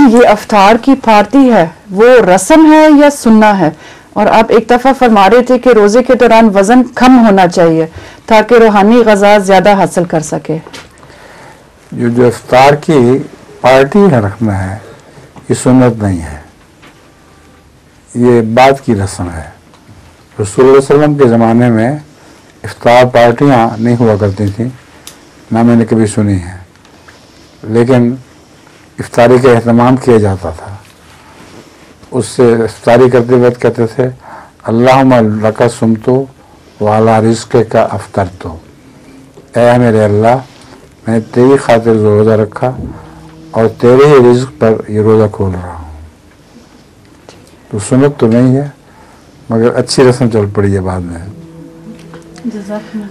یہ افطار کی پارٹی ہے وہ رسم ہے یا سننا ہے؟ اور آپ ایک دفعہ فرما رہے تھے کہ روزے کے دوران وزن کم ہونا چاہیے تاکہ روحانی غذا زیادہ حاصل کر سکے. جو افطار کی پارٹی رکھنا ہے یہ سنت نہیں ہے، یہ بعد کی رسم ہے. رسول اللہ علیہ وسلم کے زمانے میں افطار پارٹیاں نہیں ہوا کرتی تھیں، نہ میں نے کبھی سنی ہیں، لیکن افطاری کا اہتمام کیا جاتا تھا. اس سے افطاری کرتے وقت کہتے تھے اللہم لک صمت وعلی رزق کا افطرت، اے میرے اللہ میں نے تیری خاطر روزہ رکھا اور تیرے ہی رزق پر یہ روزہ کھول رہا ہوں. تو سنت تو نہیں ہے مگر اچھی رسم چل پڑی ہے بعد میں. جزاک اللہ.